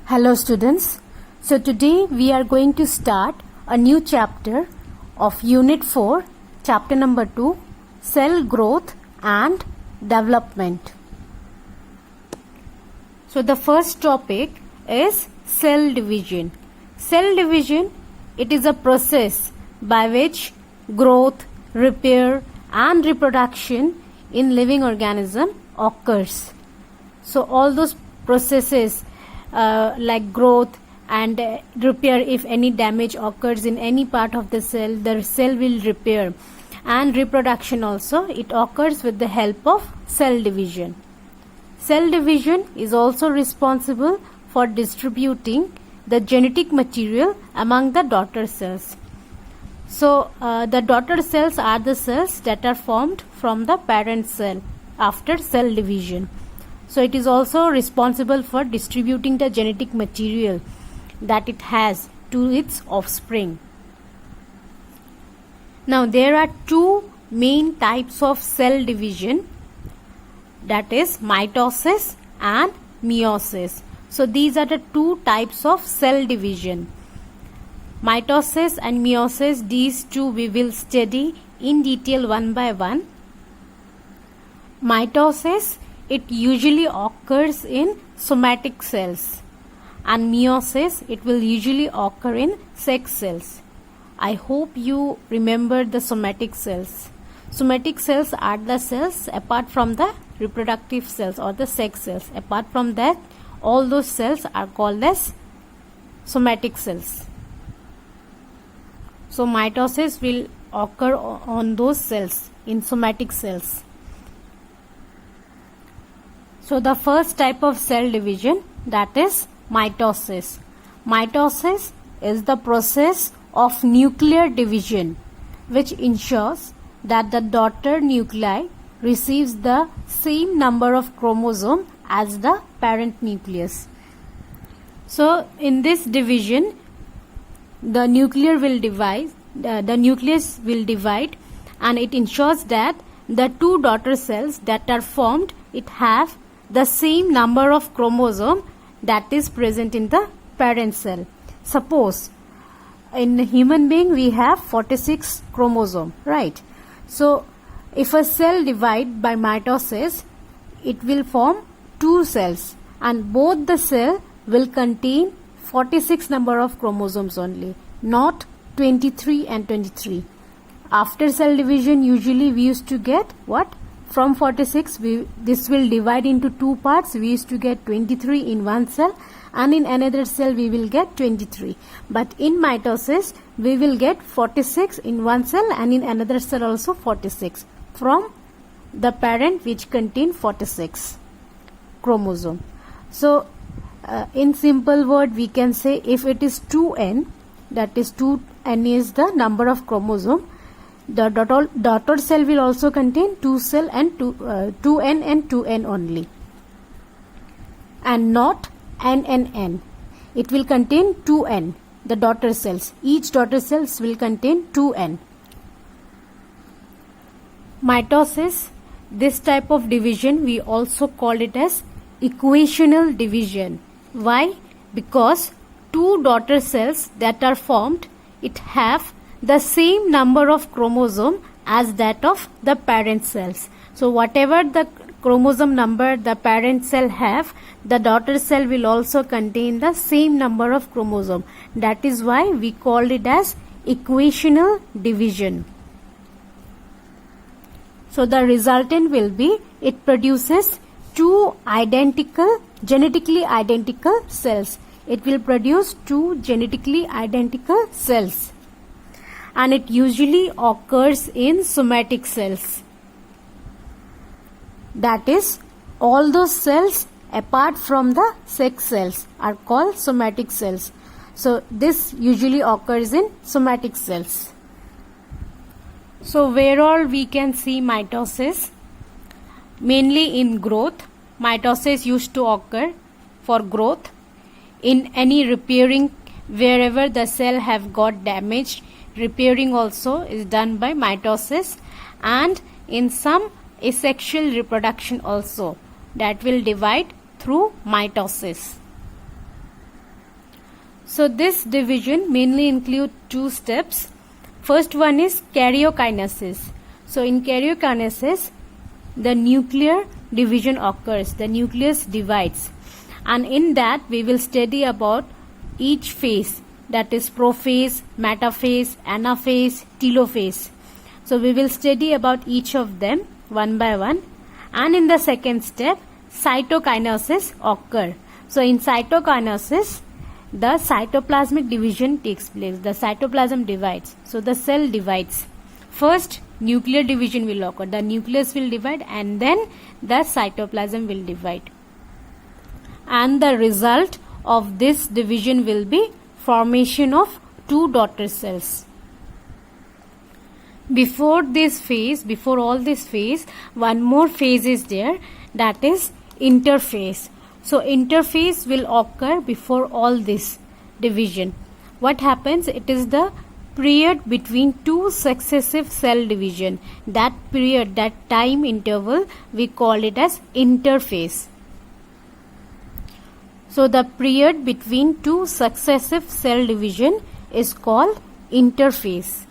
Hello students. So today we are going to start a new chapter of Unit 4, chapter number 2, Cell Growth and Development. So the first topic is cell division. Cell division, it is a process by which growth, repair and reproduction in living organism occurs. So all those processes like growth and repair, if any damage occurs in any part of the cell will repair, and reproduction also, it occurs with the help of cell division. Cell division is also responsible for distributing the genetic material among the daughter cells. So the daughter cells are the cells that are formed from the parent cell after cell division. So it is also responsible for distributing the genetic material that it has to its offspring. Now there are two main types of cell division, that is mitosis and meiosis. So these are the two types of cell division. Mitosis and meiosis, these two we will study in detail one by one. Mitosis, it usually occurs in somatic cells, and meiosis, it will usually occur in sex cells. I hope you remember the somatic cells. Somatic cells are the cells apart from the reproductive cells or the sex cells. Apart from that, all those cells are called as somatic cells. So mitosis will occur on those cells, in somatic cells. So the first type of cell division, that is mitosis. Mitosis is the process of nuclear division which ensures that the daughter nuclei receives the same number of chromosomes as the parent nucleus. So in this division, the nucleus will divide, and it ensures that the two daughter cells that are formed, it have the same number of chromosome that is present in the parent cell. Suppose in a human being we have 46 chromosome, right? So if a cell divide by mitosis, it will form two cells, and both the cell will contain 46 number of chromosomes only, not 23 and 23. After cell division, usually we used to get what? From 46, this will divide into two parts. We used to get 23 in one cell, and in another cell we will get 23. But in mitosis, we will get 46 in one cell, and in another cell also 46 from the parent, which contain 46 chromosome. So in simple word, we can say if it is 2n, that is 2n is the number of chromosome, the daughter cell will also contain 2n and 2n only, and not n. It will contain 2n, the daughter cells. Each daughter cells will contain 2n. Mitosis, this type of division, we also call it as equational division. Why? Because two daughter cells that are formed, it have the same number of chromosome as that of the parent cells. So whatever the chromosome number the parent cell have, the daughter cell will also contain the same number of chromosome. That is why we call it as equational division. So the resultant will be, it produces two genetically identical cells. It will produce two genetically identical cells, and it usually occurs in somatic cells. That is, all those cells apart from the sex cells are called somatic cells. So this usually occurs in somatic cells. So where all we can see mitosis? Mainly in growth. Mitosis used to occur for growth. In any repairing, wherever the cell have got damaged, repairing also is done by mitosis, and in some asexual reproduction also, that will divide through mitosis. So this division mainly include two steps. First one is karyokinesis. So in karyokinesis, the nuclear division occurs, the nucleus divides, and in that we will study about each phase, that is prophase, metaphase, anaphase, telophase. So we will study about each of them one by one, and in the second step cytokinesis occur. So in cytokinesis, the cytoplasmic division takes place, the cytoplasm divides, so the cell divides. First nuclear division will occur, the nucleus will divide, and then the cytoplasm will divide, and the result of this division will be formation of two daughter cells. Before all this phase, one more phase is there, that is interphase. So interphase will occur before all this division. What happens? It is the period between two successive cell division. That period, that time interval, we call it as interphase. So the period between two successive cell division is called interphase.